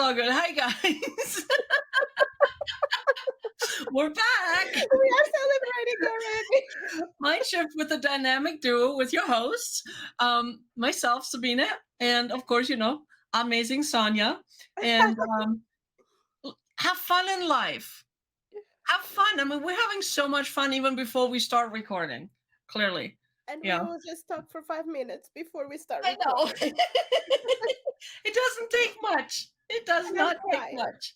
all good. Hi, guys. We're back. We are celebrating already. Mind Shift with the dynamic duo with your hosts, myself, Sabina, and of course, amazing Sonia. And have fun in life. Have fun. I mean, we're having so much fun even before we start recording. Clearly, And we yeah. will just talk for 5 minutes before we start I know. recording. It doesn't take much. It does And I'm not take crying. much.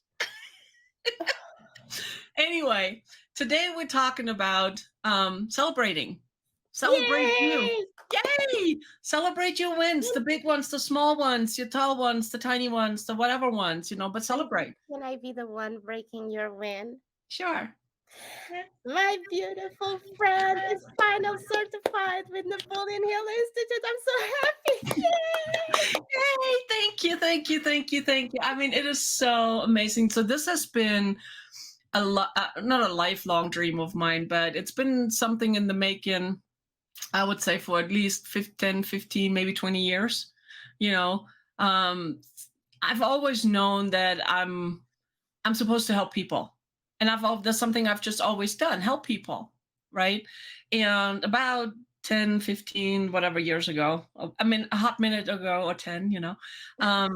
Anyway, today we're talking about celebrating. Celebrate you. Yay! Yay! Celebrate your wins, the big ones, the small ones, your tall ones, the tiny ones, the whatever ones, but celebrate. Can I be the one breaking your win? Sure. My beautiful friend is final certified with Napoleon Hill Institute. I'm so happy. Yay! Yay! Thank you, thank you, thank you, thank you. I mean, it is so amazing. So this has been not a lifelong dream of mine, but it's been something in the making, I would say, for at least 10, 15, maybe 20 years. I've always known that I'm supposed to help people. And that's something I've just always done, help people, right? And about 10, 15, whatever years ago, I mean, a hot minute ago or 10, I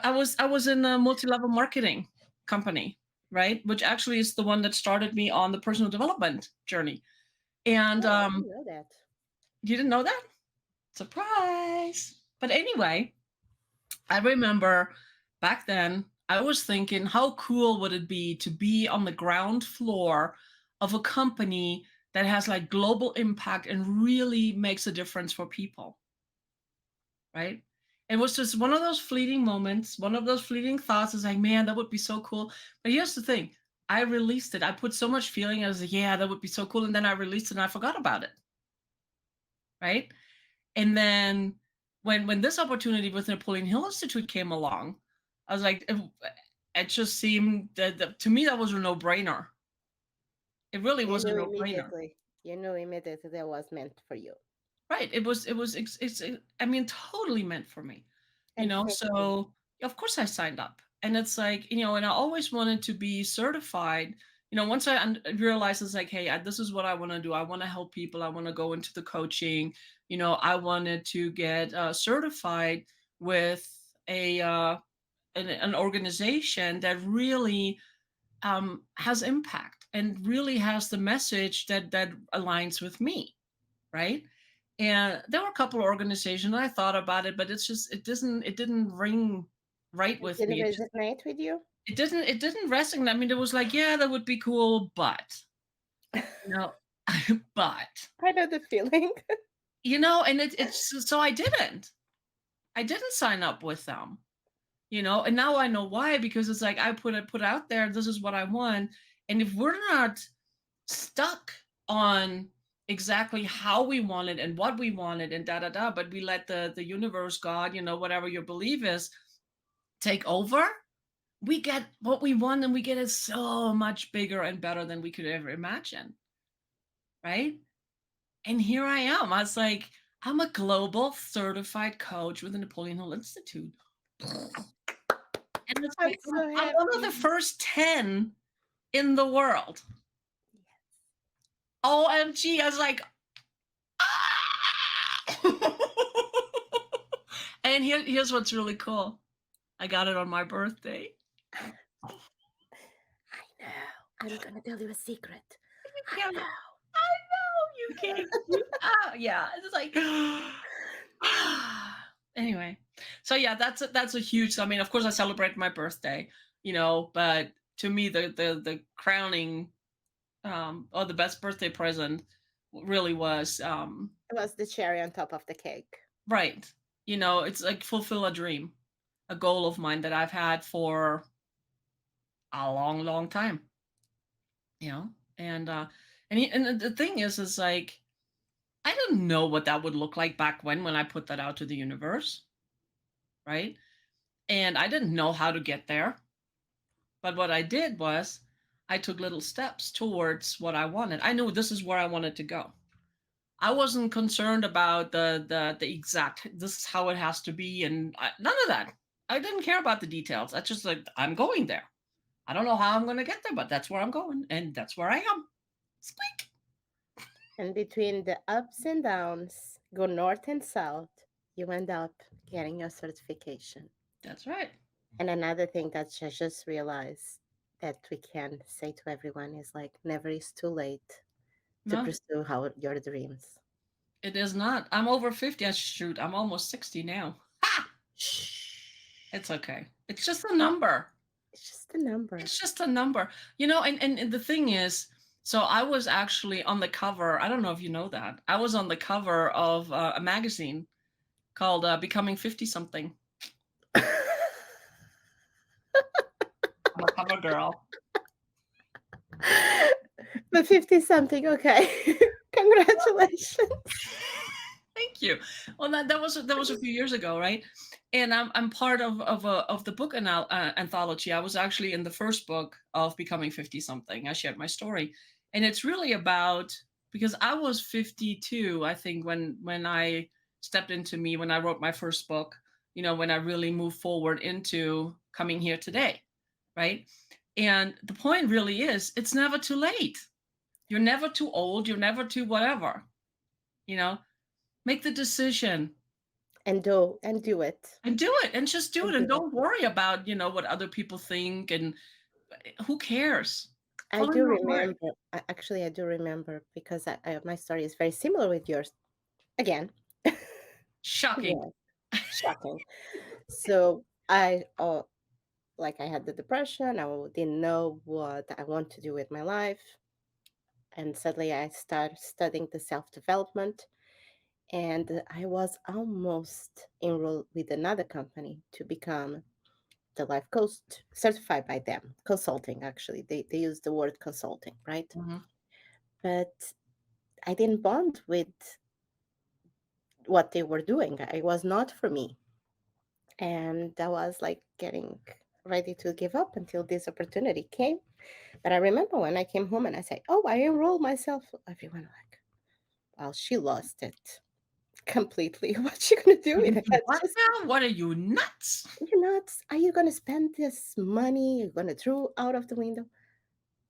was in a multi-level marketing company, right? Which actually is the one that started me on the personal development journey. And I didn't know that. you didn't know that? Surprise. But anyway, I remember back then I was thinking, how cool would it be to be on the ground floor of a company that has like global impact and really makes a difference for people, right? It was just one of those fleeting moments, one of those fleeting thoughts. Is like, man, that would be so cool. But here's the thing. I released it. I put so much feeling. I was like, yeah, that would be so cool. And then I released it and I forgot about it. Right. And then when this opportunity with Napoleon Hill Institute came along, I was like, it just seemed that to me that was a no-brainer. It really was a no-brainer. You knew immediately that was meant for you. Right. It's I mean, totally meant for me. And So of course I signed up. And it's like, and I always wanted to be certified. Once I realized it's like, hey, this is what I want to do. I want to help people. I want to go into the coaching. I wanted to get certified with an organization that really has impact and really has the message that aligns with me, right? And there were a couple of organizations I thought about it, but it didn't ring right with me. It didn't resonate with you? It didn't resonate. I mean, it was like, yeah, that would be cool, but but I know the feeling. and it's so I didn't sign up with them. And now I know why, because it's like I put out there, this is what I want. And if we're not stuck on exactly how we want it and what we wanted and but we let the universe, God, whatever your belief is, take over, we get what we want, and we get it so much bigger and better than we could ever imagine. Right? And here I am. I was like, I'm a global certified coach with the Napoleon Hill Institute. And it's like, I'm one of the first 10 in the world. Yes. OMG. I was like, ah! And here's what's really cool. I got it on my birthday. I know. I'm going to tell you a secret. I know. You can't. Yeah. It's like, anyway. So yeah, that's a huge. I mean, of course, I celebrate my birthday, but to me, the crowning, or the best birthday present, really was. It was the cherry on top of the cake. Right. It's like fulfill a dream, a goal of mine that I've had for a long, long time. And the thing is like, I didn't know what that would look like back when I put that out to the universe. Right. And I didn't know how to get there. But what I did was I took little steps towards what I wanted. I knew this is where I wanted to go. I wasn't concerned about the exact, this is how it has to be. And none of that. I didn't care about the details. I just like I'm going there. I don't know how I'm going to get there, but that's where I'm going, and that's where I am. Squeak. And between the ups and downs, go north and south, you end up getting your certification. That's right. And another thing that I just realized that we can say to everyone is like, never is too late to No, pursue your dreams. it is not. I'm over 50. Shoot, I'm almost 60 now. Ha! Shh. It's okay. It's just a number. It's just a number. It's just a number. And the thing is, so I was actually on the cover. I don't know if you know that. I was on the cover of a magazine called Becoming 50 Something. I'm a cover girl. But 50 something, okay. Congratulations. Thank you. Well, that was a few years ago, right? And I'm part of the book anthology. I was actually in the first book of Becoming 50 Something. I shared my story, and it's really about because I was 52, I think, when I stepped into me when I wrote my first book. When I really moved forward into coming here today, right? And the point really is, it's never too late. You're never too old. You're never too whatever. You know, make the decision And do it. and do it and just do it and don't worry about what other people think and who cares. I Follow do your heart. remember. Actually, I do remember because my story is very similar with yours. Again, Shocking. yeah, shocking. So I had the depression. I didn't know what I want to do with my life, and suddenly I started studying the self development, and I was almost enrolled with another company to become the life coach certified by them, consulting. Actually, they use the word consulting, right? Mhm. But I didn't bond with what they were doing. It was not for me. And I was like getting ready to give up until this opportunity came. But I remember when I came home and I said, "Oh, I enrolled myself." Everyone like, "Well, she lost it completely. What's she gonna do with it? That's What just now? What are you, nuts? you're nuts. Are you gonna spend this money? You're gonna throw out of the window?"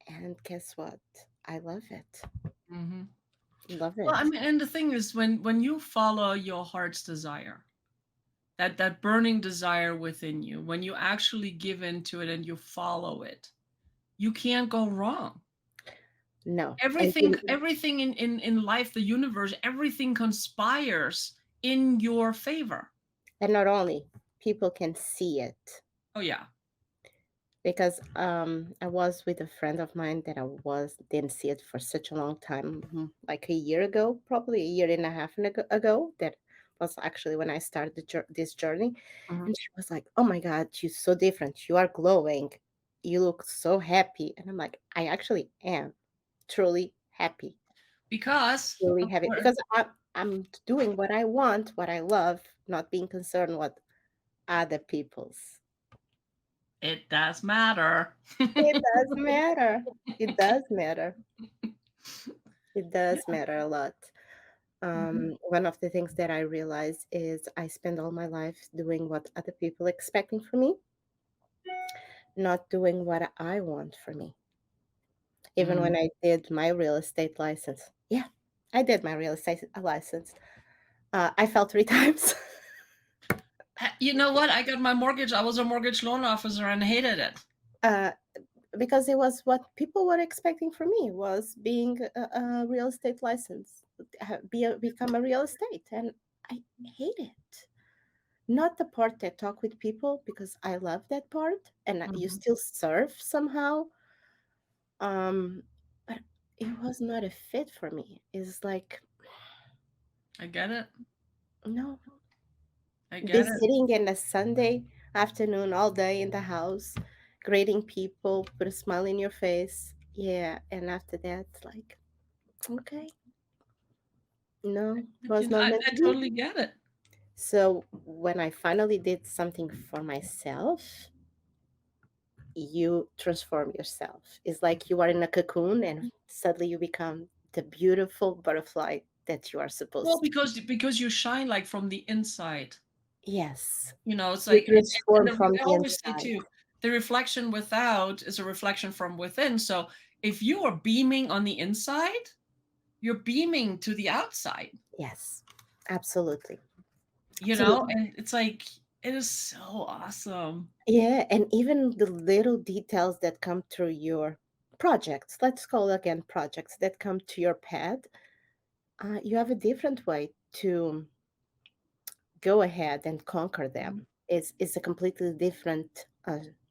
And guess what? I love it. Hmm. Love Well, I it. mean, and the thing is, when you follow your heart's desire, that burning desire within you, when you actually give into it and you follow it, you can't go wrong. No. Everything in life, the universe, everything conspires in your favor. And not only people can see it, Oh yeah. because I was with a friend of mine that I was didn't see it for such a long time, like a year ago, probably a year and a half ago. That was actually when I started this journey, Mhm. and she was like, "Oh my God, you're so different. You are glowing. You look so happy." And I'm like, "I actually am truly happy, Because truly of happy course because I'm doing what I want, what I love, not being concerned what other people's." it does matter. It does matter. It does matter. It Yeah. does matter a lot. Mhm. One of the things that I realize is I spend all my life doing what other people expecting from me, not doing what I want for me. Even Mm. when I did my real estate license, yeah, I did my real estate license. I fell three times. You know what? I got my mortgage. I was a mortgage loan officer and hated it. uh, because it was what people were expecting from me was being a real estate license, become a real estate, and I hate it. Not the part that talk with people because I love that part and you Mhm. still serve somehow. But it was not a fit for me. It's like, I get it. no, I be get it. sitting in a Sunday afternoon all day in the house, greeting people, put a smile in your face. Yeah, and after that, like, okay, no, But, was not meant I to be. totally get it. So when I finally did something for myself, you transform yourself. It's like you are in a cocoon and suddenly you become the beautiful butterfly that you are Well, supposed to. because you shine like from the inside. Yes. It's You like, transform from I the always say inside. too, the reflection without is a reflection from within. So if you are beaming on the inside, you're beaming to the outside, Yes, absolutely. So, and it's like, it is so awesome. yeah, and even the little details that come through your projects, let's call again projects that come to your pad, you have a different way to go ahead and conquer them. It's a completely different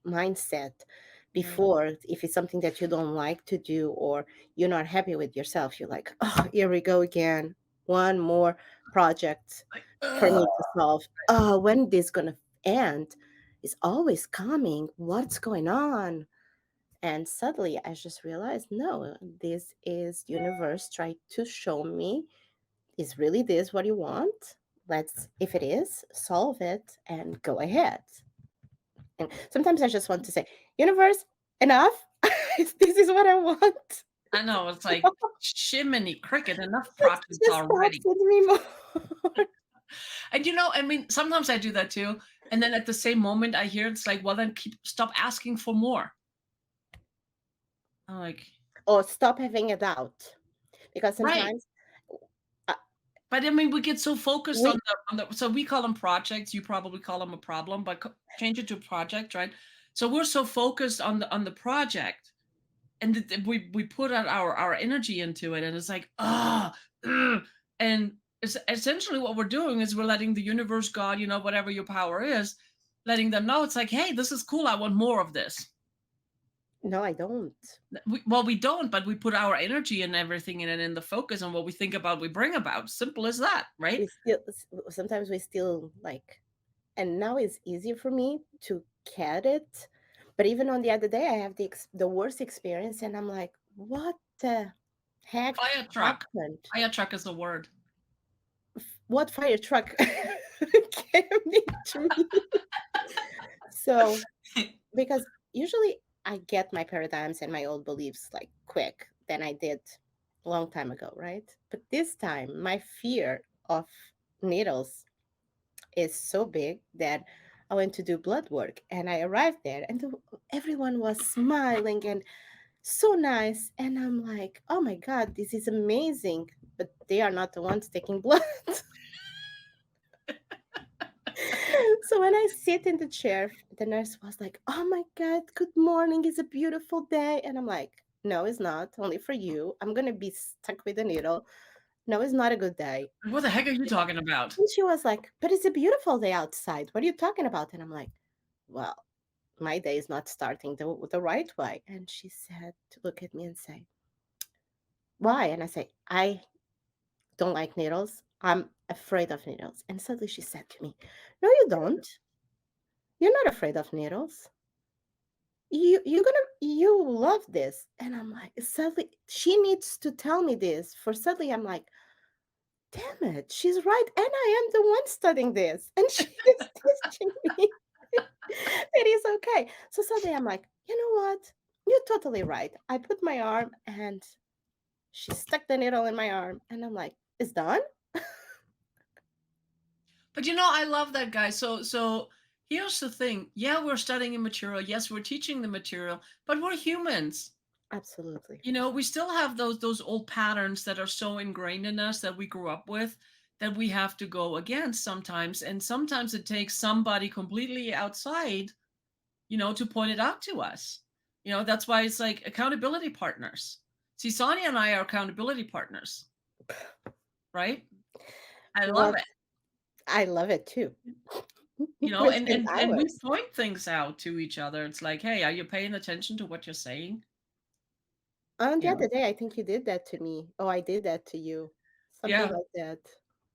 mindset. Right. Before, if it's something that you don't like to do or you're not happy with yourself, you're like, oh, here we go again. One more project Like, for ugh. me to solve. Oh, when this gonna end? It's always coming. What's going on? And suddenly I just realized, no, this is universe trying to show me, is really this what you want? Let's, if it is, solve it and go ahead. And sometimes I just want to say, universe, enough. This is what I want. I know, it's like, shiminy cricket, enough projects Just stop, already. send me more. And I mean, sometimes I do that too. And then at the same moment I hear it's like, well, then stop asking for more. I'm like, Or stop having a doubt. Because right. sometimes uh, But I mean, we get so focused we, so we call them projects. You probably call them a problem, but change it to a project, right? So we're so focused on the project, and we put out our energy into it, and it's like, and it's essentially what we're doing is we're letting the universe, God, whatever your power is, letting them know it's like, hey, this is cool. I want more of this. no, I don't. Well, we don't, but we put our energy and everything in it, in the focus on what we think about, we bring about. Simple as that, right? We still, sometimes we still like, and now it's easier for me to get it. But even on the other day, I have the worst experience, and I'm like, what the heck Fire truck. happened? Fire truck is the word. What fire truck came into me? So, because usually I get my paradigms and my old beliefs like quick than I did a long time ago, right? But this time, my fear of needles is so big that I went to do blood work and I arrived there and everyone was smiling and so nice. And I'm like, oh my God, this is amazing. But they are not the ones taking blood. So when I sit in the chair, the nurse was like, oh my God, good morning. It's a beautiful day. And I'm like, no, it's not. Only for you. I'm going to be stuck with a needle. No, it's not a good day. What the heck are you talking about? And she was like, but it's a beautiful day outside. What are you talking about? And I'm like, well, my day is not starting the right way. And she said to look at me and say, why? And I say, I don't like needles. I'm afraid of needles. And suddenly she said to me, no, you don't. You're not afraid of needles. You love this. And I'm like, suddenly she needs to tell me this. For suddenly I'm like, damn it, she's right. And I am the one studying this. And she is teaching me. It is okay. So suddenly I'm like, you know what? You're totally right. I put my arm and she stuck the needle in my arm. And I'm like, it's done? But I love that guy. So here's the thing. Yeah, we're studying a material. Yes, we're teaching the material, but we're humans. Absolutely. We still have those old patterns that are so ingrained in us that we grew up with, that we have to go against sometimes. And sometimes it takes somebody completely outside, to point it out to us. That's why it's like accountability partners. See, Sonia and I are accountability partners, right? I love Well, it. I love it too. We And spend and we hours. point things out to each other. It's like, hey, are you paying attention to what you're saying? On the You other know? day, I think you did that to me. Oh, I did that to you. Something Yeah. like that.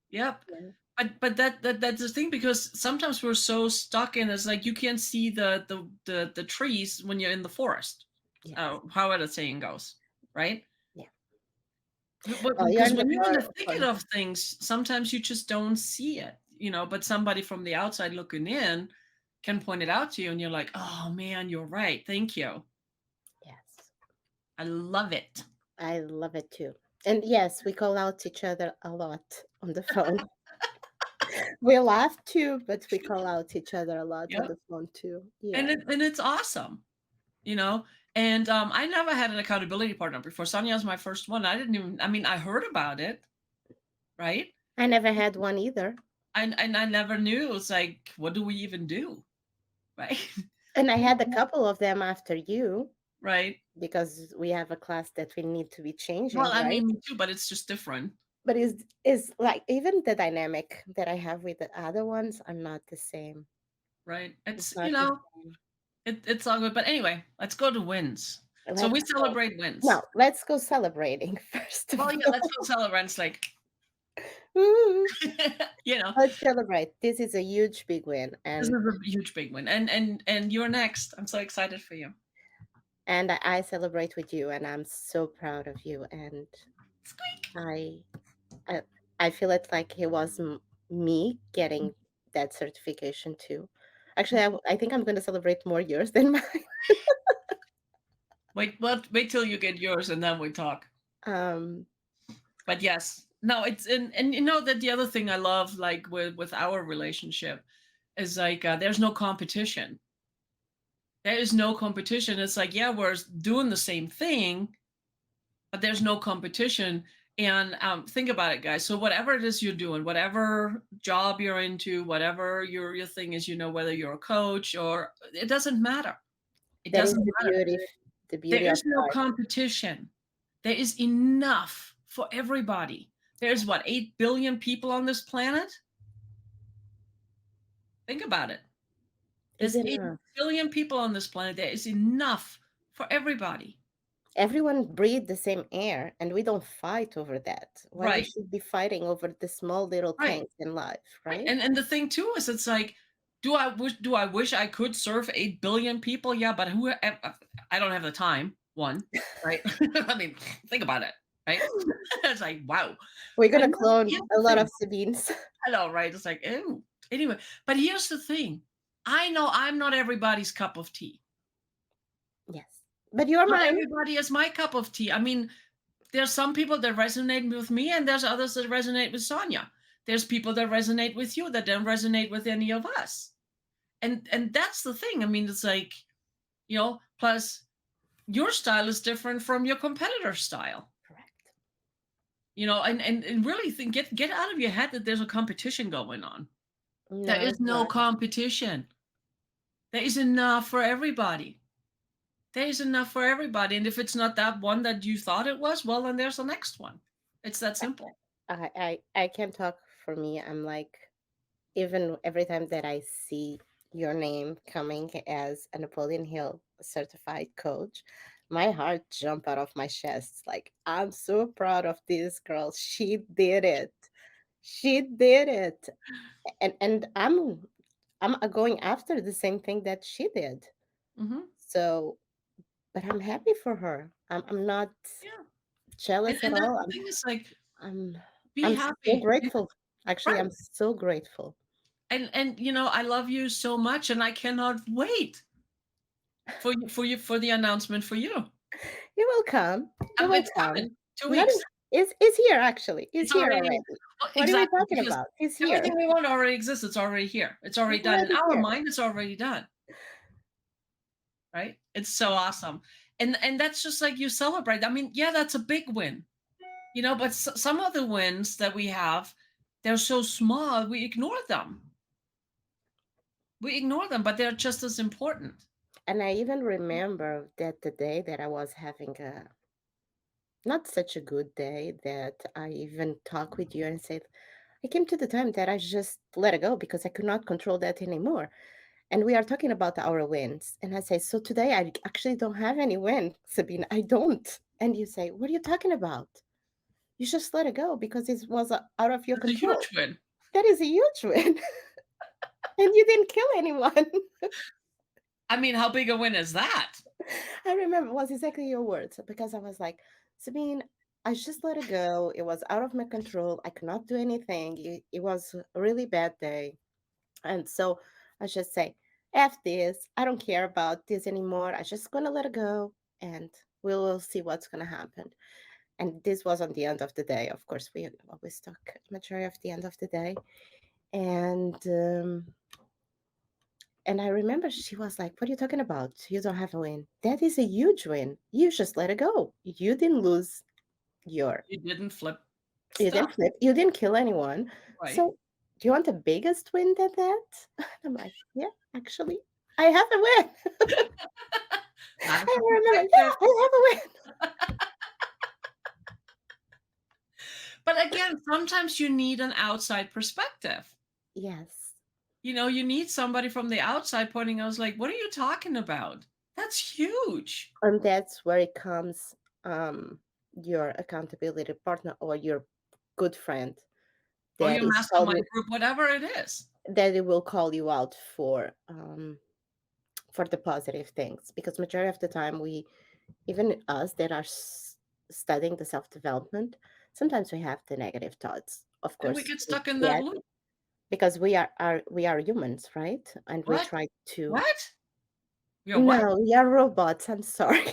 Yep. Yeah. But that's the thing, because sometimes we're so stuck in, it's like you can't see the trees when you're in the forest. Yes. However the saying goes, right? Yeah. Well, you're Because in the when you're in the thicket forest. of things, sometimes you just don't see it, but somebody from the outside looking in can point it out to you, and you're like, oh man, you're right. Thank you. Yes. I love it. I love it too. And yes, we call out each other a lot on the phone. We laugh too, but we call out each other a lot on Yeah. the phone too. And Yeah. it's awesome, you know. And I never had an accountability partner before. Sonia was my first one. I didn't even. I mean, I heard about it, right? I never had one either. And I never knew. It was like, what do we even do, right? And I had a couple of them after you Right. because we have a class that we need to be Well, changing, I right? mean, me too, but it's just different, But is like even the dynamic that I have with the other ones are not the same. right? It's It's not the same. it's all good. But anyway, let's go to wins. So we Let's go. celebrate wins. No, let's go celebrating first of Well, yeah, all. let's go celebrate. It's like, Woo! you know, Let's celebrate. This is a huge big win, this is a huge big win. And you're next. I'm so excited for you. and I celebrate with you, and I'm so proud of you. And Squeak. I I, I feel it like it was me getting that certification too. Actually, I think I'm going to celebrate more yours than mine. Wait till you get yours and then we talk. Um, But yes, no, it's and you know that the other thing I love, like with our relationship, is like there's no competition. There is no competition. It's like, yeah, we're doing the same thing, but there's no competition. And think about it, guys. So whatever it is you're doing, whatever job you're into, whatever your thing is, you know, whether you're a coach or it doesn't matter. It that is doesn't matter. the There beauty of is no life. competition. There is enough for everybody. There's what, 8 billion people on this planet? Think about it. Is There's 8 enough. billion people on this planet. There is enough for everybody. Everyone breathes the same air, and we don't fight over that. Why we Right. should be fighting over the small little Right. things in life, Right. right? And the thing too is it's like, do I wish I could serve 8 billion people? Yeah, but I don't have the time. One, right? I mean, think about it, right? It's like, wow. We're But gonna clone here's a the lot of thing. Sabines. I know, right? It's like, ew. Anyway, but here's the thing. I know I'm not everybody's cup of tea. Yes, but you're Not mine. everybody is my cup of tea. I mean, there's some people that resonate with me, and there's others that resonate with Sonia. There's people that resonate with you that don't resonate with any of us. And that's the thing. I mean, it's like, plus your style is different from your competitor's style. Correct. And really think get out of your head that there's a competition going on. There No, is it's no not. competition. There is enough for everybody. There is enough for everybody. And if it's not that one that you thought it was, well, then there's the next one. It's that simple. I can talk for me. I'm like, even every time that I see your name coming as a Napoleon Hill certified coach, my heart jump out of my chest. Like, I'm so proud of this girl. She did it. She did it. And I'm going after the same thing that she did. Hmm. So, but I'm happy for her. I'm not Yeah. And, jealous at and that's all. the thing is like, I'm be I'm so happy. grateful. Actually, Right. I'm so grateful. And I love you so much, and I cannot wait for the announcement for you. You will come. You will It's coming. come. 2 weeks. Not in, is here actually. Is It's here already here. already. Well, What are we exactly, talking because about? He's here. everything we want already exists. It's already here. It's already It's done. In already our here. mind, it's already done. Right? It's so awesome. And that's just like you celebrate. I mean, yeah, that's a big win. But some of the wins that we have, they're so small, we ignore them. We ignore them, but they're just as important. And I even remember that the day that I was having a not such a good day that I even talked with you and said, I came to the time that I just let it go because I could not control that anymore. And we are talking about our wins. And I say, so today I actually don't have any win, Sabine. I don't. And you say, what are you talking about? You just let it go because it was out of your It's a control. huge win. That is a huge win. And you didn't kill anyone. I mean, how big a win is that? I remember it was exactly your words because I was like, Sabine, I just let it go. It was out of my control. I could not do anything. It was a really bad day. And so I just say, F this. I don't care about this anymore. I just gonna let it go and we will see what's gonna happen. And this was on the end of the day. Of course, we always talk majority of the end of the day. And and I remember she was like, "What are you talking about? You don't have a win. That is a huge win. You just let it go. You didn't lose your, You didn't flip you didn't stuff, flip, you didn't kill anyone. right? So do you want a biggest win than that?" I'm like, "Yeah, actually, I have a win." Matter I for remember, perspective. "Yeah, I have a win." But again, sometimes you need an outside perspective. Yes. You need somebody from the outside pointing out, like, what are you talking about? That's huge. And that's where it comes, um, your accountability partner or your good friend Or that your is call mastermind you, group, whatever it is. that it will call you out for the positive things, because majority of the time we, even us that are studying the self-development, sometimes we have the negative thoughts, of And we course. get stuck in that Yeah, loop. because we are humans, right? And we What? try to, What? You're what? no, we are robots, I'm sorry.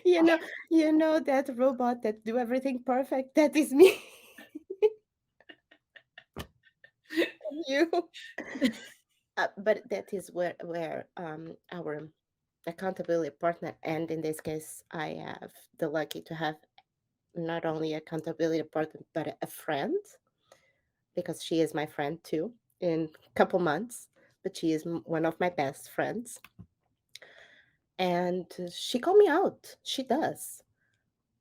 you know you know that robot that do everything perfect, that is me. You. But that is where our accountability partner, and in this case I have the lucky to have not only accountability partner but a friend, because she is my friend too, in a couple months, but she is one of my best friends. And she called me out, she does.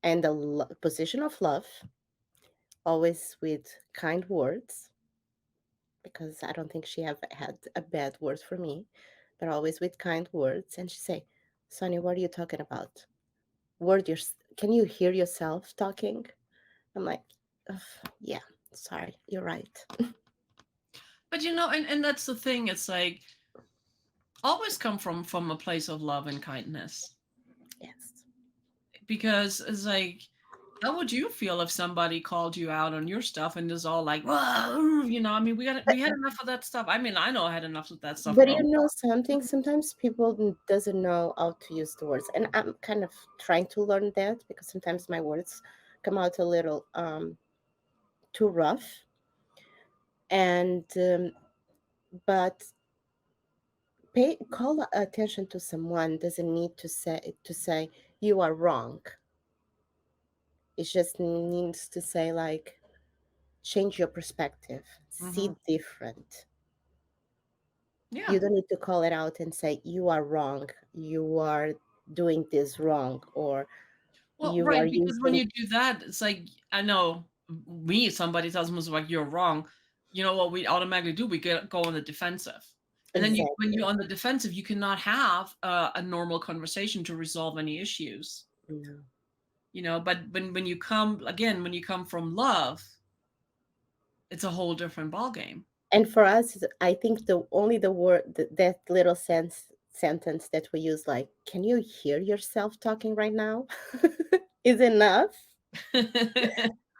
And the position of love, always with kind words, because I don't think she ever had a bad word for me, but always with kind words. And she say, "Sonia, what are you talking about? Can you hear yourself talking?" I'm like, "Ugh, yeah, sorry, you're right." But and that's the thing. It's like always come from a place of love and kindness. Yes. Because it's like, how would you feel if somebody called you out on your stuff and is all like, "Whoa," I mean, But we had enough of that stuff. I mean, I know I had enough of that stuff but growing you know up. something, sometimes people doesn't know how to use the words, and I'm kind of trying to learn that, because sometimes my words come out a little too rough. And but call attention to someone doesn't need to say you are wrong. It just needs to say like, change your perspective, Hmm. see different. Yeah. You don't need to call it out and say you are wrong, you are doing this wrong, or Well, you right, are because when using. you do that, it's like, I know somebody tells me like you're wrong. You know what we automatically do? We go on the defensive. And then when Exactly. you're on the defensive, you cannot have a normal conversation to resolve any issues. No. But when you come again, when you come from love, it's a whole different ballgame. And for us, I think the only the word that little sentence that we use, like, "Can you hear yourself talking right now?" is enough to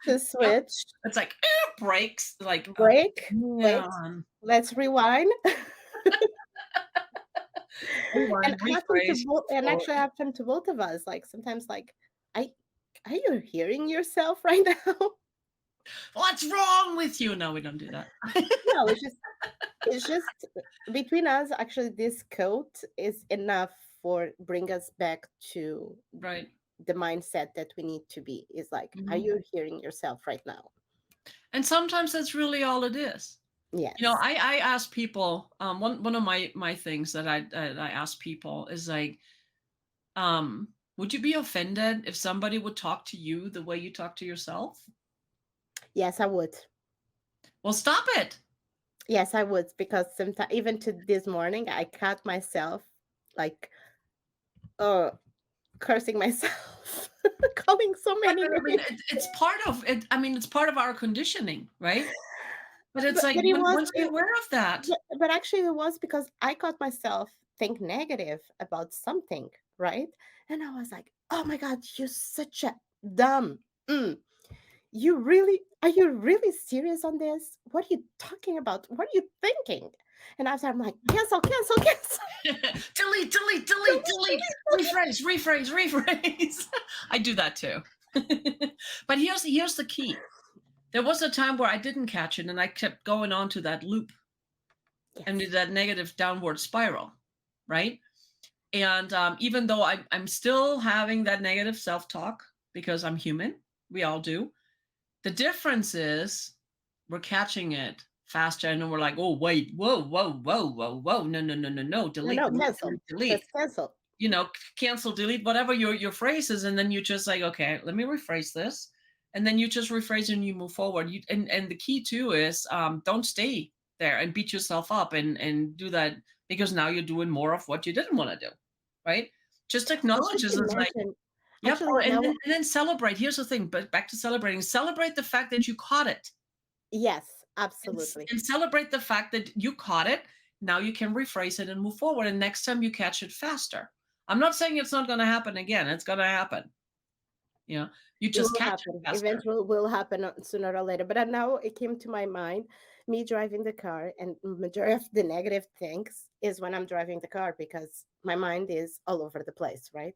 Yep. switch. It's like breaks. Like, oh Break, wait, man, let's rewind. And rewind, happen to rephrase. and Or actually happen to both of us. Like sometimes, like, I are you hearing yourself right now? what's wrong with you? No, we don't do that. No, it's just between us. Actually, this quote is enough for bring us back to Right. the mindset that we need to be. Is like, are Mhm. you hearing yourself right now? And sometimes that's really all it is. Yes. I ask people, one of my things that I ask people is like, would you be offended if somebody would talk to you the way you talk to yourself? Yes, I would. Well, stop it. Yes, I would, because sometimes, even to this morning, I caught myself like, uh cursing myself, calling so many I mean, names. it's part of it. I mean, it's part of our conditioning, right? But it's like But it was once you're it, aware of that, but actually it was because I caught myself think negative about something, right? And I was like, "Oh my god, you're such a dumb. Mm. You really serious on this? What are you talking about? What are you thinking?" And after I'm like, "Cancel, cancel, cancel." delete, delete, delete, delete, rephrase, rephrase, rephrase. I do that too. But here's the key. there was a time where I didn't catch it and I kept going on to that loop and Yes. to that negative downward spiral, right? And even though I'm still having that negative self talk because I'm human, we all do. The difference is we're catching it faster and then we're like, oh, wait, whoa, whoa, whoa, whoa, whoa, no, no, no, no, no, No, delete, no, delete, cancel. delete, delete. Just cancel. You know, cancel, delete, whatever your phrase is. And then you just like, okay, let me rephrase this. And then you just rephrase and you move forward. And the key too is don't stay there and beat yourself up and do that because now you're doing more of what you didn't want to do, right? Just But acknowledge just this as like, imagine, yep. actually, Oh, now, and then celebrate. Here's the thing, but back to celebrating. Celebrate the fact that you caught it, yes, and, absolutely. and celebrate the fact that you caught it. Now you can rephrase it and move forward. And next time you catch it faster. I'm not saying it's not going to happen again. It's going to happen. You know, you It just will catch it happen. faster. Eventually, will happen sooner or later. But now it came to my mind, me driving the car, and majority of the negative things is when I'm driving the car because my mind is all over the place, right?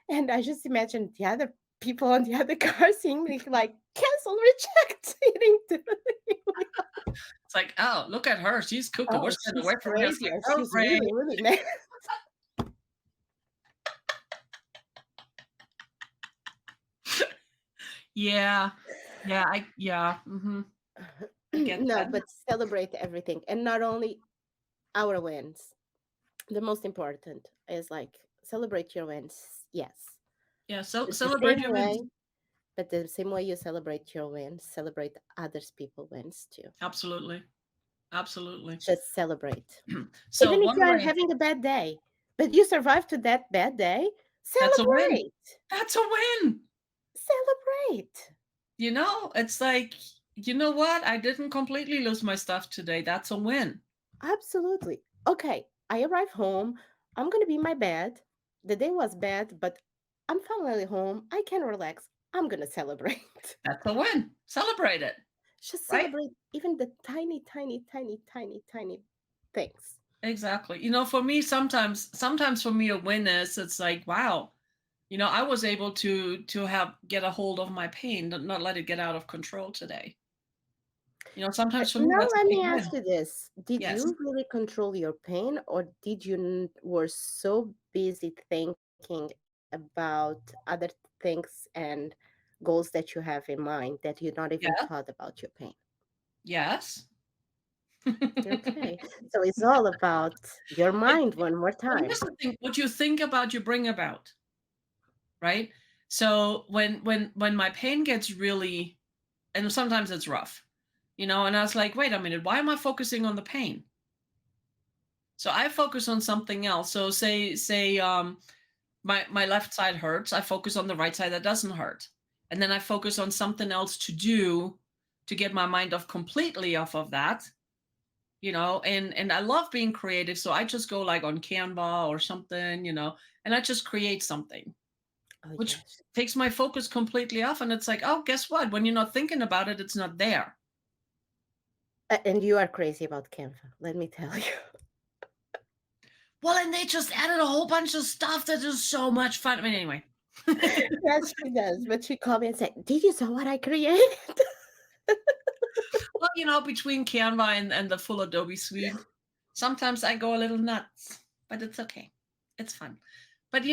And I just imagine the other people on the other car seeing me like cancel, reject, hitting the It's like, oh, look at her. She's cuckoo. We're oh, staying she's away from here. It's crazy, like, or oh, she's great. really, really mad. Yeah. Yeah. Yeah. I get No, that. but celebrate everything, and not only our wins. The most important is like celebrate your wins, yes. Yeah. So But the celebrate same your wins. way, but the same way you celebrate your wins, celebrate others people wins too. Absolutely. Absolutely. Just celebrate. So Even if you one are way, having a bad day, but you survived to that bad day, that's a win. celebrate. That's a win. Celebrate. It's like, you know what? I didn't completely lose my stuff today. That's a win. Absolutely. Okay, I arrive home. I'm gonna be in my bed. The day was bad, but I'm finally home. I can relax. I'm gonna celebrate. That's a win. Celebrate it, Just right? celebrate even the tiny, tiny, tiny, tiny, tiny things. Exactly. For me, sometimes for me, a win is it's like, wow, I was able to have get a hold of my pain, not let it get out of control today. Sometimes for me, Now that's a let big me win. ask you this: did Yes. you really control your pain, or did you were so busy thinking about other things and goals that you have in mind that you not even Yeah. thought about your pain? Yes. Okay, so it's all about your But mind one more but time. here's the thing: what you think about, you bring about, right? So when my pain gets really, and sometimes it's rough, and I was like, wait a minute, why am I focusing on the pain? So I focus on something else. So say my left side hurts, I focus on the right side that doesn't hurt. And then I focus on something else to do to get my mind off completely off of that. And I love being creative. So I just go like on Canva or something, and I just create something, Oh which yes, takes my focus completely off. And it's like, oh, guess what? When you're not thinking about it, it's not there. and you are crazy about Canva. Let me tell you. Well, and they just added a whole bunch of stuff that is so much fun. I mean, anyway. Yes, she does. But she called me and said, "Did you saw what I created?" Well, between Canva and the full Adobe suite, sometimes I go a little nuts, but it's okay. It's fun. But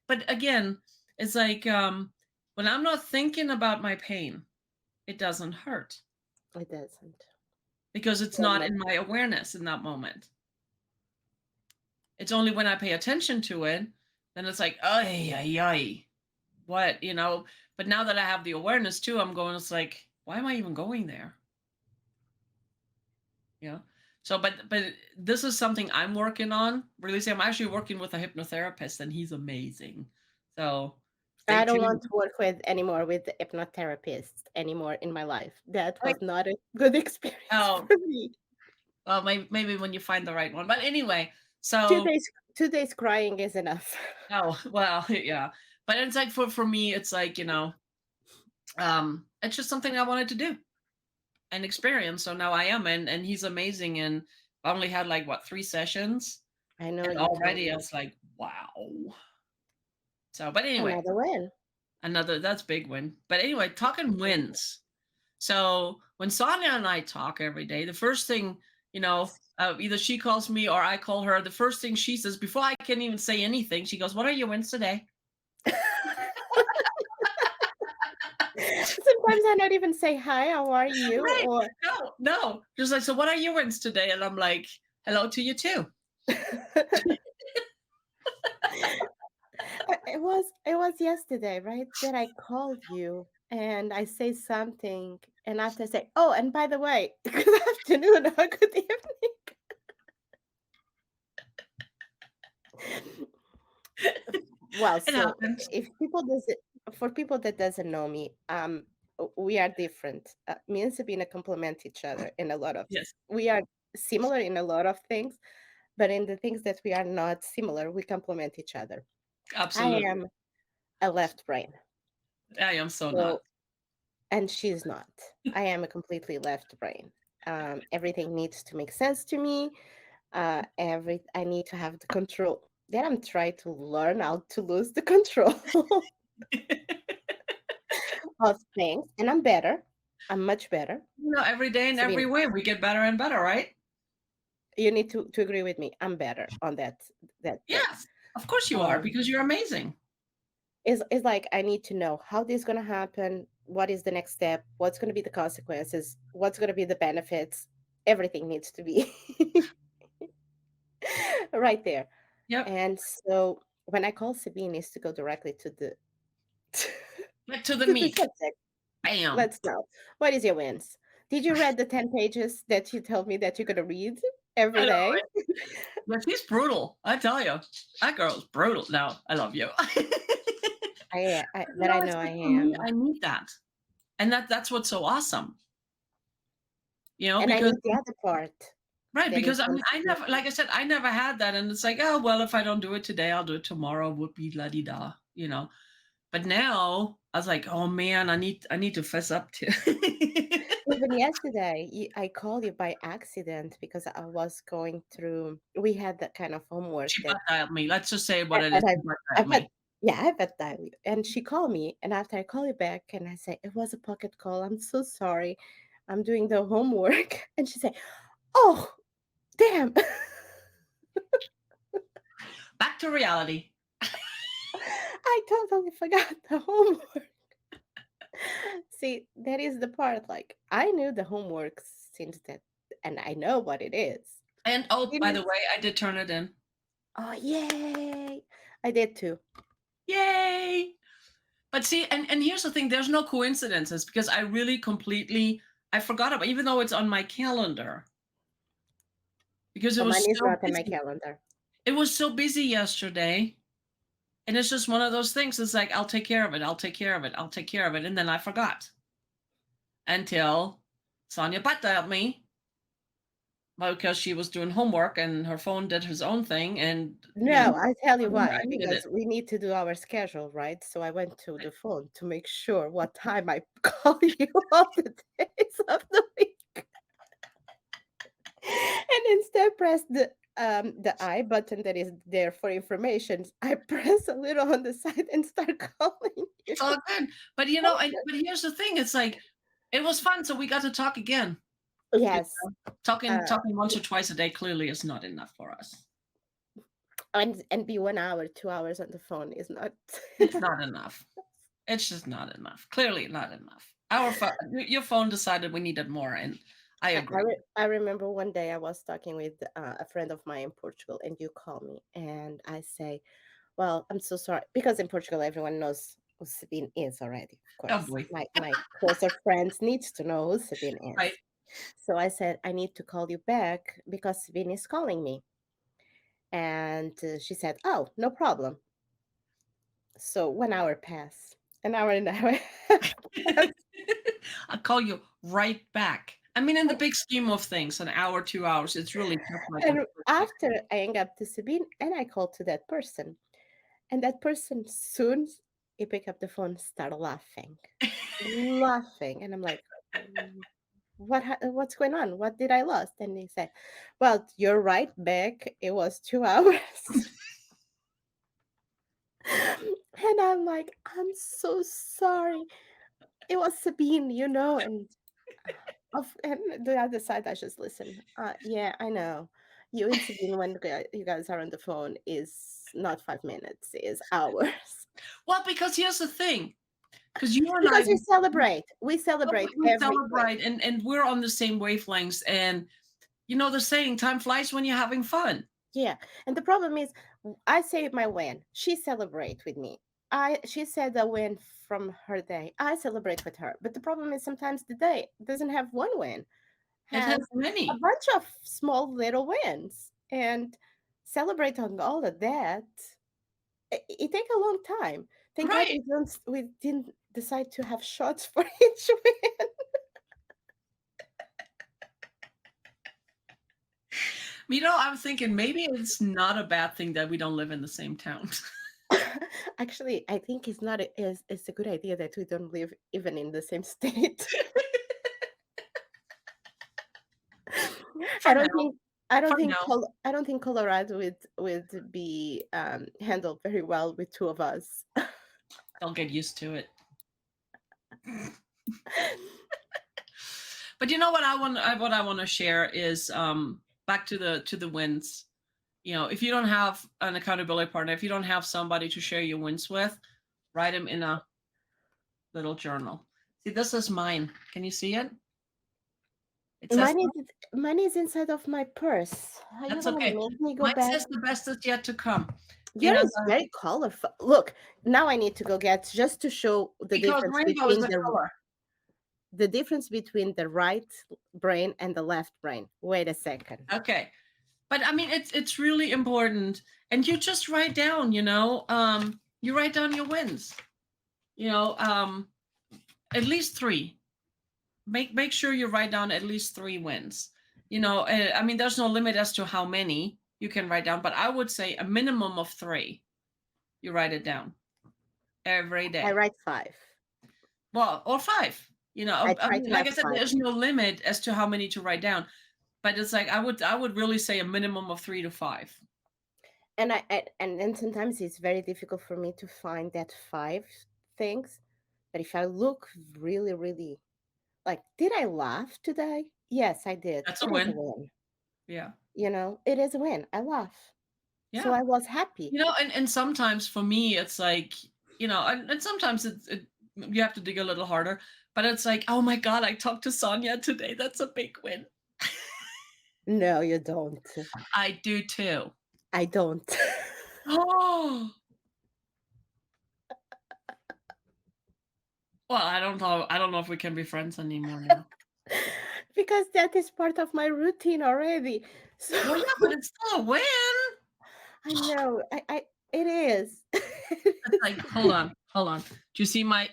but again, it's like when I'm not thinking about my pain, it doesn't hurt It doesn't. because it's So not much. in my awareness in that moment. It's only when I pay attention to it, then it's like, ay, ay, ay, what, But now that I have the awareness too, I'm going, it's like, why am I even going there? Yeah. So, but this is something I'm working on. Really, I'm actually working with a hypnotherapist, and he's amazing. So, stay I don't tuned. want to work with anymore with the hypnotherapist anymore in my life. That Like, was not a good experience oh, for me. well, maybe when you find the right one. But anyway, Two so days 2 days crying is enough. oh well, yeah. But it's like for me, it's like it's just something I wanted to do and experience. So now I am, and he's amazing. And I only had like what 3 sessions, I know and you told already I me. was like, wow. So, but anyway, Another win. that's big win. But anyway, talking Really wins. So when Sonia and I talk every day, the first thing, either she calls me or I call her, the first thing she says before I can even say anything, she goes, "What are your wins today?" Sometimes I don't even say hi, how are you? Right. Or No, no. She's like, "So what are your wins today?" And I'm like, "Hello to you too." it was yesterday, right? That I called you and I say something, and after I say, "Oh, and by the way, good afternoon or good evening." Well, It so happens. if people doesn't for people that doesn't know me, we are different. Me and Sabina complement each other in a lot of. Yes, We are similar in a lot of things, but in the things that we are not similar, we complement each other. I absolutely. am a left brain, I am so not. so and she's not. I am a completely left brain. Everything needs to make sense to me. Every I need to have the control. Then I'm trying to learn how to lose the control of things, and I'm better. I'm much better. Every day in Sabine, every way, we get better and better, right? you need to agree with me. I'm better on that things. Yes, of course you are, Um, because you're amazing. is like I need to know how this is gonna happen, what is the next step, what's gonna be the consequences, what's gonna be the benefits. Everything needs to be right there. Yep. And so when I call Sabine is to go directly to the Get to the to the meat. subject. Bam. Let's know. What is your wins? Did you read the 10 pages that you told me that you're gonna read every I know, day? right? Yeah, she's brutal. I tell you, that girl's brutal. No, I love you. But I It's know I like for me, am. I need that, and that's what's so awesome. And I Because need the other part right, that because is I going mean, to I be never, like I said, I never had that, and it's like, oh well, if I don't do it today, I'll do it tomorrow. Whoopie la di da. But now I was like, oh man, I need to fess up to. even yesterday, I called you by accident because I was going through we had that kind of homework She butt that dialed me. Let's just say what and it is. and She butt I dialed bet me. yeah, I bet that and she called me, and after I call you back, and I say, "It was a pocket call. I'm so sorry. I'm doing the homework." And she said, "Oh, damn." Back to reality. I totally forgot the homework. See, that is the part, like, I knew the homework since that and I know what it is. And oh, It by the is way, I did turn it in. oh, yay! I did too. Yay! But see, and here's the thing: there's no coincidences because I really completely I forgot about, even though it's on my calendar, because it Oh, was mine is so not in my busy. calendar. It was so busy yesterday, and it's just one of those things. It's like I'll take care of it. I'll take care of it. I'll take care of it, and then I forgot until Sonia butt dialed me because she was doing homework and her phone did his own thing, and No, I tell you I why, needed it. because we need to do our schedule, right? So I went to the phone to make sure what time I call you all the days of the week. And instead press the I button that is there for information. I press a little on the side and start calling you. It's all good. But but here's the thing: it's like it was fun, so we got to talk again. You Yes. Uh, talking once or twice a day clearly is not enough for us. and be 1 hour, 2 hours on the phone is not It's not enough. It's just not enough. Clearly not enough. Your phone decided we needed more, and I agree. I remember one day I was talking with a friend of mine in Portugal, and you call me, and I say, "Well, I'm so sorry," because in Portugal everyone knows who Sabine is already. Of Oh course, boy. my closer friends needs to know who Sabine Right. is. So I said, "I need to call you back because Sabine is calling me," and she said, "Oh, no problem." So 1 hour passed, an hour and a half passed. I'll call you right back. I mean, in the big scheme of things, an hour, 2 hours, it's really just like a And after I hang up to Sabine, and I called to that person, and that person soon he picked up the phone, started laughing, laughing, and I'm like, What's going on? What did I lost?" And they said, "Well, you're right back. It was 2 hours." And I'm like, "I'm so sorry. It was Sabine, you know." And And the other side, I just listen. Yeah, I know. You intervene when you guys are on the phone is not 5 minutes, is hours. Well, because here's the thing, because you and I, Because we well, celebrate we everything. celebrate and we're on the same wavelengths. And you know the saying, time flies when you're having fun. Yeah, and the problem is, I say my win. She celebrate with me. She said a win from her day. I celebrate with her. But the problem is sometimes the day doesn't have one win, It has has a many. bunch of small little wins, and celebrate on all of that. It take a long time. Thank God Right. we didn't decide to have shots for each win. You know, I'm thinking maybe it's not a bad thing that we don't live in the same town. Actually, I think it's not it's a good idea that we don't live even in the same state. For I don't now. think I don't For think now. I don't think Colorado would be handled very well with two of us. They'll get used to it. But you know what what I want to share is back to the wins. You know, if you don't have an accountability partner, if you don't have somebody to share your wins with, write them in a little journal. See, this is mine. Can you see it? It says Money is inside of my purse. Are you that's gonna okay. make me go Mine back? says the best is yet to come. And Yours is very colorful. Look, now I need to go get just to show because rainbow is a color. the difference between the right brain and the left brain. Wait a second. Okay. But I mean it's really important. And you just write down, you write down your wins. You know, at least three. Make sure you write down at least three wins. I mean, there's no limit as to how many you can write down, but I would say a minimum of three. You write it down every I day. write 5. Well, or five. I I try mean, to like have I said, 5. there's no limit as to how many to write down, but it's like I would really say a minimum of 3 to 5. And then sometimes it's very difficult for me to find that 5 things. But if I look really, really like, did I laugh today? Yes, I did. That's a It is a win. win. Yeah, It is a win. I laugh. So yeah. I was happy. And sometimes for me, it's like and sometimes you have to dig a little harder. But it's like, oh my god, I talked to Sonia today. That's a big win. No, you don't. I do too. I don't. Oh, well, I don't know if we can be friends anymore now. Because that is part of my routine already. So Well, yeah, but it's still a win. I know. It is. It's like, hold on. Do you see my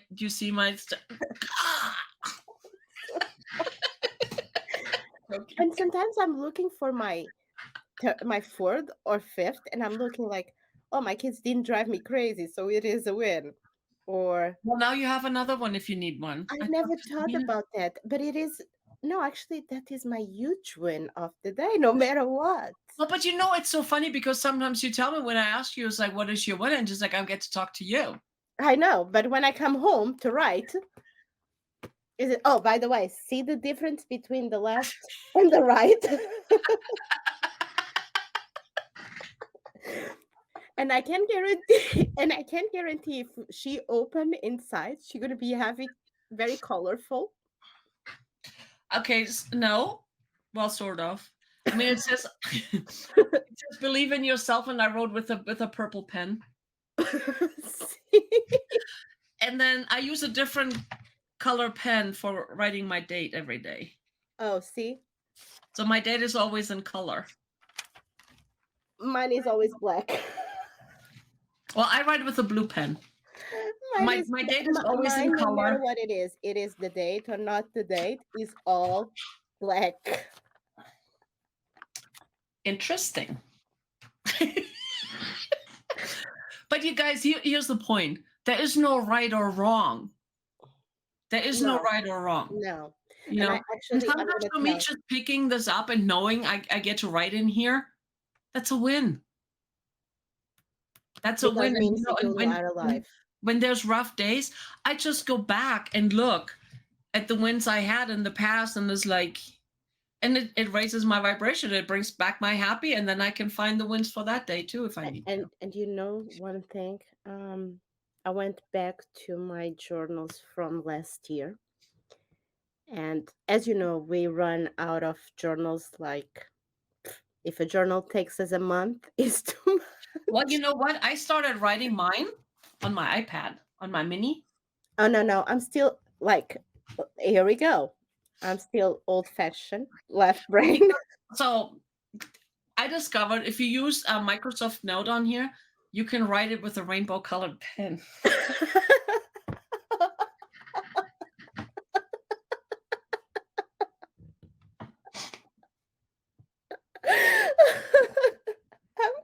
okay. And sometimes I'm looking for my fourth or fifth, and I'm looking like, oh, my kids didn't drive me crazy, so it is a win. Or Well, now you have another one if you need one. I I never talked to thought Sabina. about that, but it is no, actually, that is my huge win of the day, no matter what. Well, but it's so funny because sometimes you tell me when I ask you, it's like, what is your win? And just like, I get to talk to you. I know, but when I come home to write, is it? Oh, by the way, see the difference between the left and the right? And I can guarantee, and I can guarantee if she open inside, she's gonna be having very colorful. Okay, no. Well, sort of. I mean, it says it says believe in yourself, and I wrote with a purple pen. See? And then I use a different color pen for writing my date every day. Oh, see, So my date is always in color. mine is always black. Well, I write with a blue pen. My date is always in Mine, no matter color. what it is the date or not the date, is all black. Interesting. But you guys, here's the point. There is no right or wrong. There is no No, right or wrong. no. You And know, I and actually, I'm sometimes gonna for me, tell. just picking this up and knowing I get to write in here, that's a win. That's a Because win. it And means that and you are alive. when there's rough days, I just go back and look. at the wins I had in the past, and it's like, and it raises my vibration. It brings back my happy, and then I can find the wins for that day too if I need to. And you know one thing, I went back to my journals from last year, and as you know, we run out of journals. Like if a journal takes us a month, it's too Well, you much. know what? I started writing mine on my iPad, on my mini. Oh no, no, I'm still like, here we go. I'm still old fashioned, left brain. So I discovered if you use a Microsoft Note on here, you can write it with a rainbow colored pen. I'm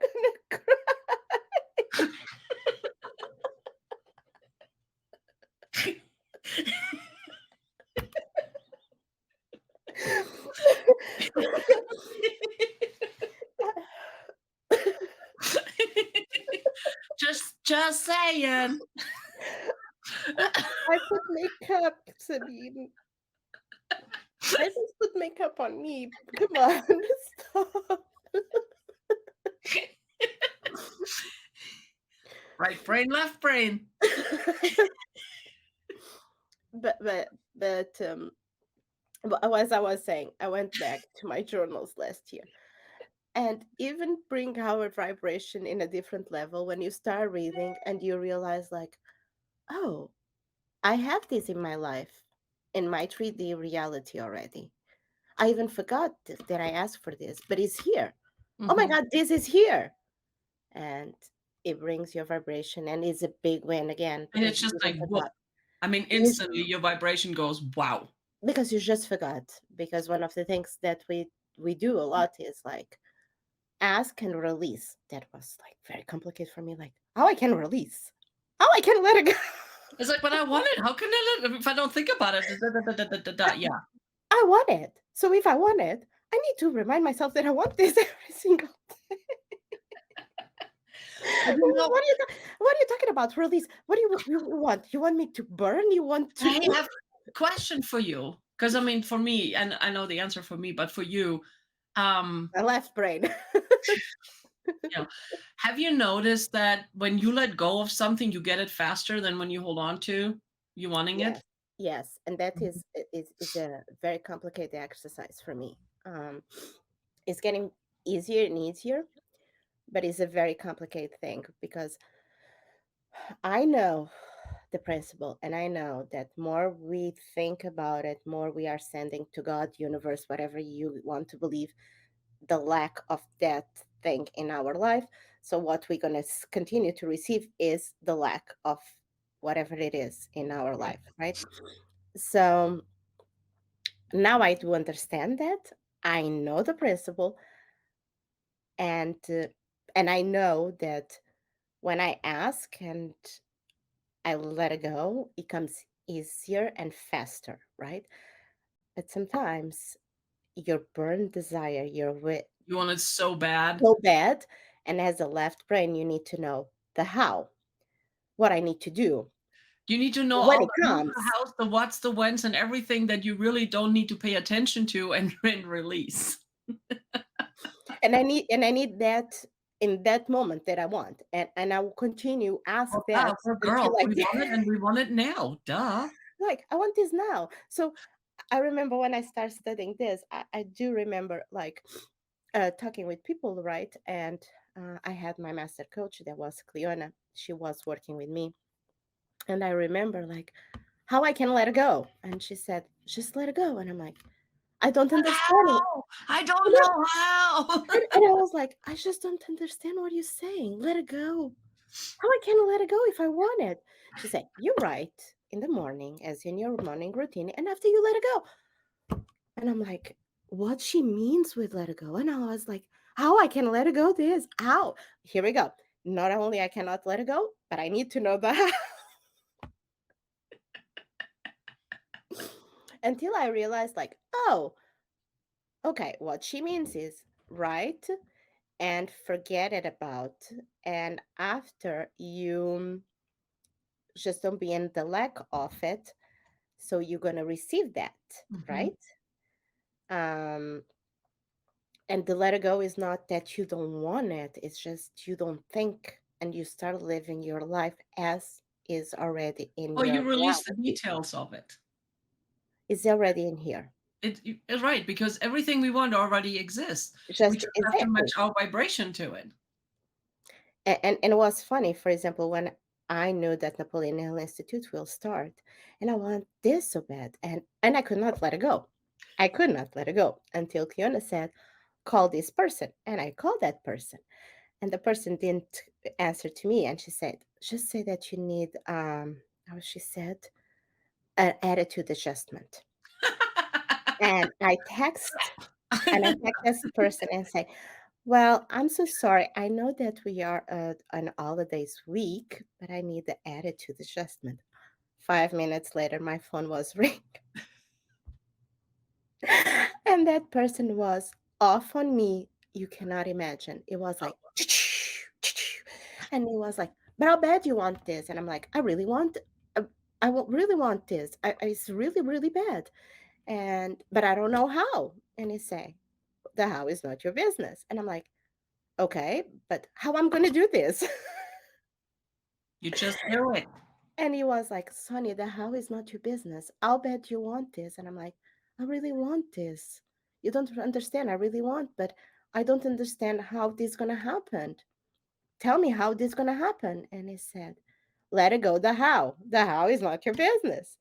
gonna cry. just saying. I put makeup, Sabine. I just put makeup on me. Come on, stop. Right brain, left brain. But as I was saying, I went back to my journals last year, and even bring our vibration in a different level when you start reading and you realize, like, oh, I have this in my life, in my 3D reality already. I even forgot that I asked for this, but it's here. Oh my Mhm. God, this is here. And it brings your vibration, and it's a big win again And because it's you just didn't like, whoop. forgot. I mean, You, instantly your vibration goes, wow. because you just forgot. Because one of the things that we do a lot is like ask and release. That was like very complicated for me. Like, how I can release, how I can let it go. It's like, but I want it. How can I let, if I don't think about it? Yeah. I want it. So if I want it, I need to remind myself that I want this every single. But you know, What are you talking about? Release? What do you want? You want me to burn? You want to I have a question for you. Because I mean, for me, and I know the answer for me, but for you, um, my left brain? you know, have you noticed that when you let go of something, you get it faster than when you hold on to you wanting it? Yes, yes, and that Mhm. is a very complicated exercise for me. It's getting easier and easier, but it's a very complicated thing because I know the principle, and I know that more we think about it, more we are sending to God, universe, whatever you want to believe, the lack of that thing in our life. So what we're going to continue to receive is the lack of whatever it is in our Right. life, right? So now I do understand that. I know the principle, and I know that when I ask and I let it go, it comes easier and faster, right? But sometimes your burn desire, your You want it so bad. so bad, and as a left brain, you need to know the how, what I need to do You need to know when all it the who's, the comes. hows, the what's, the whens, and everything that you really don't need to pay attention to and release. And I need that in that moment that I want. And I will continue ask Well, that we're until girls. I We get want it and we want it now. Duh. like I want this now. So I remember when I started studying this, I do remember like talking with people, right? And I had my master coach that was Cleona. She was working with me. And I remember like how I can let it go. And she said, just let it go. And I'm like, I don't But understand it. how? I don't You know, know how. and I was like, I just don't understand what you're saying. Let it go. How I can let it go if I want it? She said, you write in the morning, as in your morning routine, and after you let it go. And I'm like, what she means with let it go. And I was like, how I can let it go this? How? Here we go. Not only I cannot let it go, but I need to know the how. Until I realized, like, oh, okay, what she means is write and forget it about. And after you just don't be in the lack of it, So you're going to receive that, Hmm. right? Um, and the let it go is not that you don't want it, it's just you don't think and you start living your life as is already in Well, your you release the reality. details of it. It's already in here. Right, because everything we want already exists. We Just just have to match exactly. our vibration to it. And it was funny, for example, when I knew that Napoleon Hill Institute will start, and I want this so bad, and I could not let it go. I could not let it go until Kiona said, "Call this person," and I called that person, and the person didn't answer to me, and she said, "Just say that you need how she said an attitude adjustment." And I text this person and say, "Well, I'm so sorry. I know that we are an holidays week, but I need the attitude adjustment." 5 minutes later, my phone was ring, and that person was off on me. You cannot imagine. It was like, and it was like, "But how bad you want this?" And I'm like, "I really want, uh, really want this. It's really, really bad, and but I don't know how." And he say, "The how is not your business." And I'm like, "Okay, but how I'm gonna do this?" You just do it. And he was like, "Sonny, the how is not your business. I'll bet you want this." And I'm like, "I really want this. You don't understand. I really want, but I don't understand how this gonna happen. Tell me how this gonna happen." And he said, "Let it go the how. The how is not your business."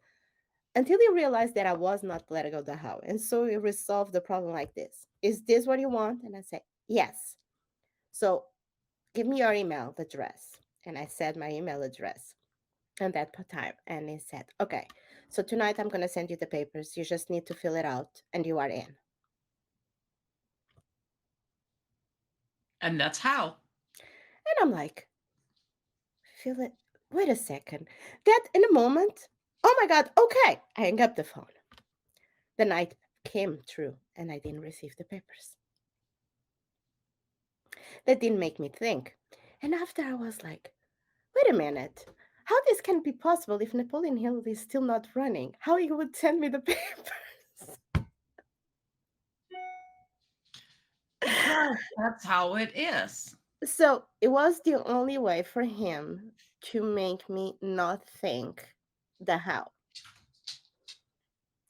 Until he realized that I was not letting go the how. And so he resolved the problem like this. "Is this what you want?" And I said, "Yes." "So give me your email address." And I said my email address at that time. And he said, "Okay, so tonight I'm going to send you the papers. You just need to fill it out and you are in." And that's how. And I'm like, "Fill it? Wait a second." That in a moment, oh my God, okay. I hang up the phone. The night came through and I didn't receive the papers. That didn't make me think. And after I was like, wait a minute. How this can be possible if Napoleon Hill is still not running? How he would send me the papers? Because that's how it is. So it was the only way for him to make me not think the how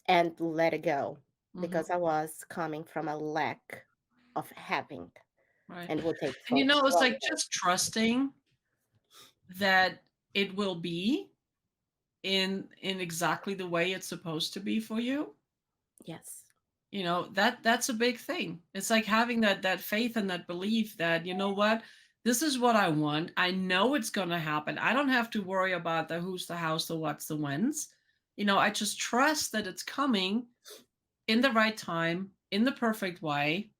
and let it go Hmm. because I was coming from a lack of having Right. and would take And so it's like long. just trusting that it will be in exactly the way it's supposed to be for you. Yes. That's a big thing. It's like having that faith and that belief that, what, this is what I want. I know it's going to happen. I don't have to worry about the who's, the hows, the what's, the whens. I just trust that it's coming in the right time, in the perfect way,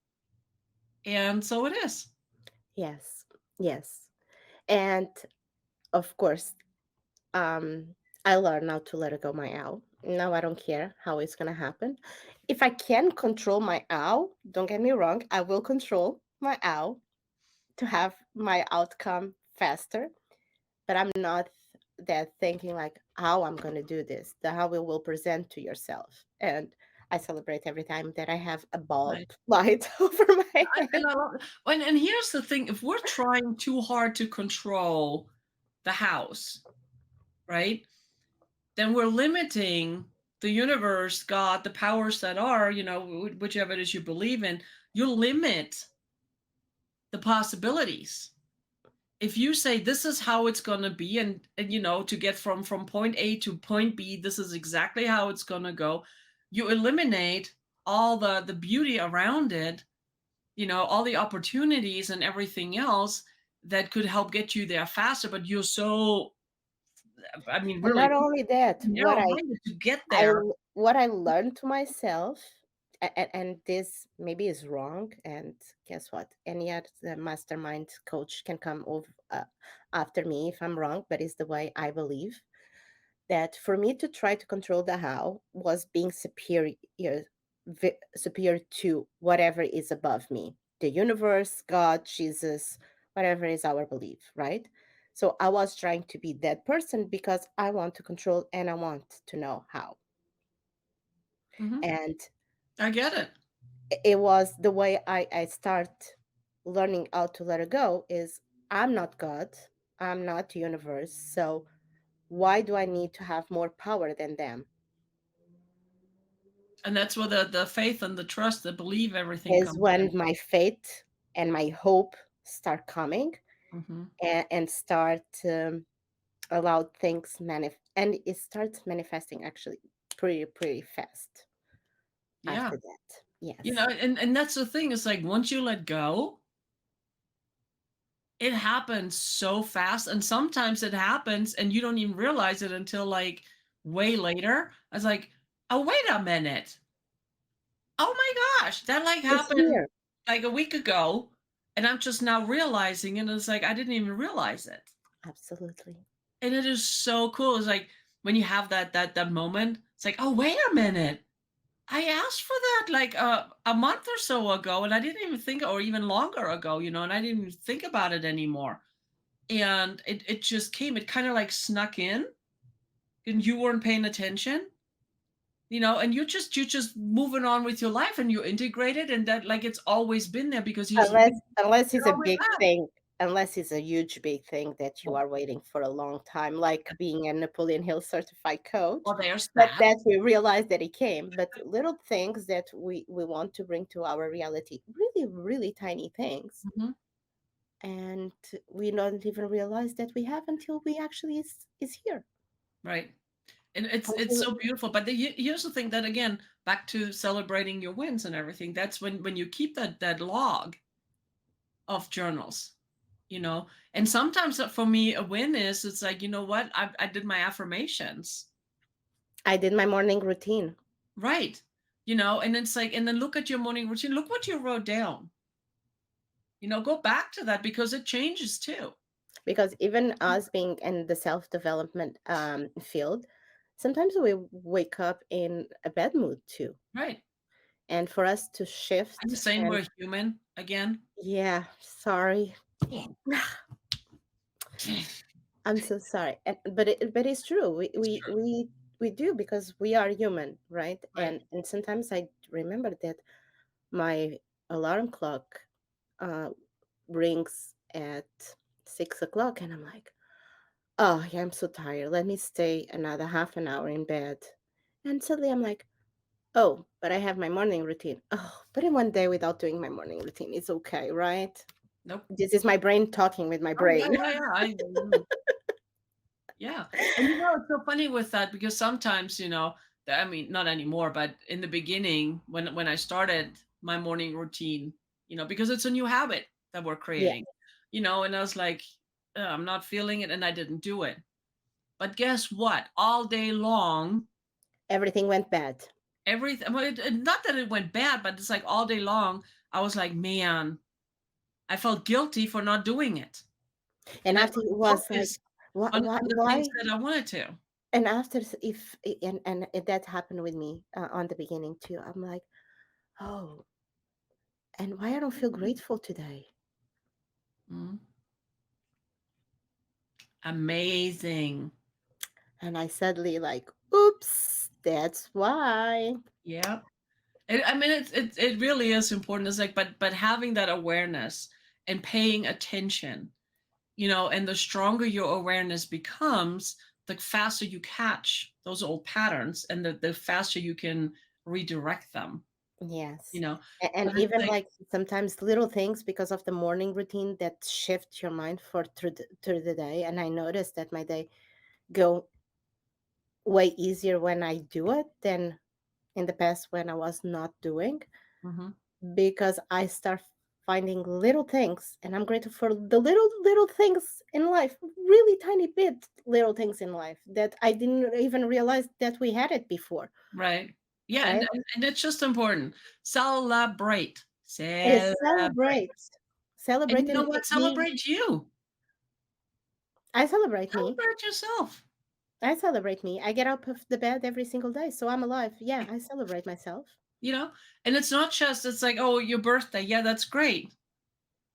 and so it is. Yes. Yes. And of course, um, I learned how to let it go my owl. Now I don't care how it's gonna happen. If I can control my owl, don't get me wrong, I will control my owl to have my outcome faster. But I'm not that thinking like how I'm gonna do this, the how it will present to yourself. And I celebrate every time that I have a bulb Right. light over my And head. I love it. And here's the thing: if we're trying too hard to control the house, right, then we're limiting the universe, God, the powers that are, whichever it is you believe in. You limit the possibilities. If you say this is how it's going to be, and to get from point A to point B, this is exactly how it's going to go, you eliminate all the beauty around it, all the opportunities and everything else that could help get you there faster. But you're so, I mean, And really not only that, narrow-minded to get there. what I learned to myself, and this maybe is wrong, and guess what? Any other mastermind coach can come over after me if I'm wrong, but it's the way I believe that for me to try to control the how was being superior to whatever is above me, the universe, God, Jesus, whatever is our belief, right? So I was trying to be that person because I want to control and I want to know how. Hmm. And I get it. it was the way I start learning how to let it go is I'm not God, I'm not universe, so why do I need to have more power than them? And that's where the faith and the trust, the believe everything Is comes in. when my faith and my hope start coming, Hmm. and start allow things and it starts manifesting actually pretty fast Yeah. after that. You know, Yes. and that's the thing. It's like once you let go, it happens so fast. And sometimes it happens and you don't even realize it until like way later. I was like, oh, wait a minute. Oh my gosh, that like It's happened here. like a week ago. And I'm just now realizing, and it's like I didn't even realize it. Absolutely. And it is so cool. It's like when you have that moment, it's like, oh, wait a minute. I asked for that like a month or so ago, and I didn't even think, or even longer ago, and I didn't even think about it anymore. And it just came. It kind of like snuck in, and you weren't paying attention, and you're just moving on with your life, and you integrate it, and that like it's always been there because here's the Unless thing, unless it's you're a always big at. thing, unless it's a huge big thing that you Well, are waiting for a long time, like being a Napoleon Hill certified coach, well, there's but that. that we realize that it came. But little things that we want to bring to our reality, really, really tiny things, Mhm. and we don't even realize that we have until we actually is here. Right. And it's so Absolutely. beautiful. But here's the thing that again, back to celebrating your wins and everything. That's when you keep that log of journals, and sometimes for me a win is it's like what I did my affirmations, I did my morning routine right, and it's like and then look at your morning routine, look what you wrote down, go back to that because it changes too. because even us being in the self-development field, sometimes we wake up in a bad mood too. Right. And for us to I'm shift saying and we're human again. yeah, sorry. Yeah. I'm so sorry. But it's true. It's true. We do because we are human, right? Right. And sometimes I remember that my alarm clock uh rings at 6 o'clock and I'm like, oh yeah, I'm so tired. Let me stay another half an hour in bed. And suddenly I'm like, oh, but I have my morning routine. Oh, but in one day without doing my morning routine, it's okay, right? Nope. This is my brain talking with my Oh yeah, brain. yeah, yeah. Yeah. And it's so funny with that because sometimes, I mean, not anymore, but in the beginning when I started my morning routine, because it's a new habit that we're Yeah, creating, and I was like, I'm not feeling it and I didn't do it. But guess what? All day long, everything went bad. everything, well, not that it went bad, but it's like all day long, I was like, man, I felt guilty for not doing it. And And I after it couldn't was like, focus on the things why? that I wanted to. And after if and that happened with me on the beginning too. I'm like, oh, and why I don't feel grateful today? Mhm. Amazing. And I suddenly like, oops, that's why. Yeah. I mean, it really is important. It's like, but having that awareness and paying attention, and the stronger your awareness becomes, the faster you catch those old patterns, and the faster you can redirect them. You Yes. know, And but it's even like, like sometimes little things because of the morning routine that shift your mind for through the day. And I noticed that my day go way easier when I do it than in the past when I was not doing, mhm, because I start finding little things and I'm grateful for the little things in life, really tiny bit little things in life that I didn't even realize that we had it before, right, yeah, and, right? and and it's just important. Celebrate, Is celebrate, and celebrate you know and what? being Celebrate you. I celebrate me. Celebrate yourself. I celebrate me. I get up of the bed every single day, so I'm alive. Yeah, I celebrate myself. you know and it's not just it's like, oh, your birthday, yeah, that's great,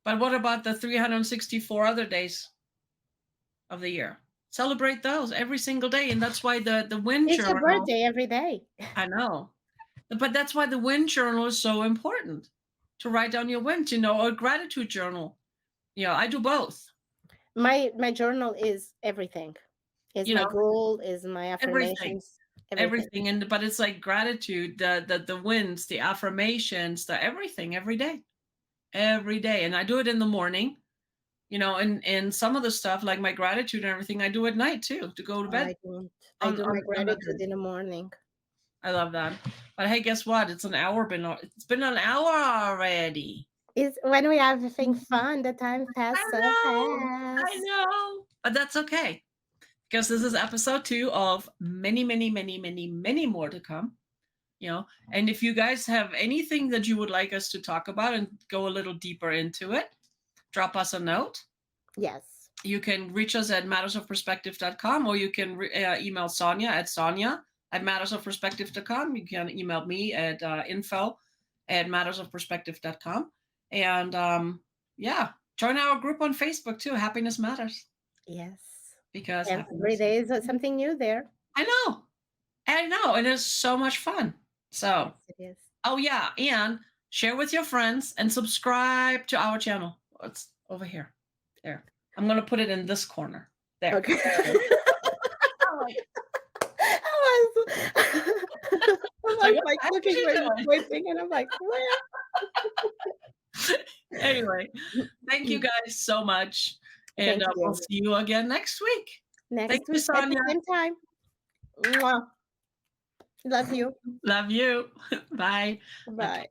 but what about the 364 other days of the year? Celebrate those every single day, and that's why the win It's your journal. birthday every day. I know. But that's why the win journal is so important, to write down your wins, or a gratitude journal. I do both. My journal is everything. Is You my know, goal, is my everything, affirmations, everything. everything, and but it's like gratitude, the wins, the affirmations, the everything every day, and I do it in the morning. And some of the stuff like my gratitude and everything I do at night too, to go to bed I don't. I on do my on that gratitude day. in the morning. I love that. But hey, guess what? It's been an hour already. Is when we are having fun, the time I passes so know. I fast. know. But that's okay. Because this is episode 2 of many, many, many, many, many more to come. And if you guys have anything that you would like us to talk about and go a little deeper into it, drop us a note. Yes. You can reach us at mattersofperspective.com, or you can email Sonia at mattersofperspective.com. You can email me at info@mattersofperspective.com. And yeah, join our group on Facebook too, Happiness Matters, Yes. because Every happiness. day is something new there. I know. I know. And it's so much fun. So, Yes, it is. oh yeah, and share with your friends and subscribe to our channel. It's over here. There. I'm going to put it in this corner. There. Okay. Oh, I was, I it's like, was what like the heck is looking she for the doing? pointing, and I'm like, where? Anyway, thank you guys so much. And Thank we'll you. see you again next week. Thank Next you, week at the Sonia. same time. Mwah. Love you. Love you. Bye. Okay. Bye.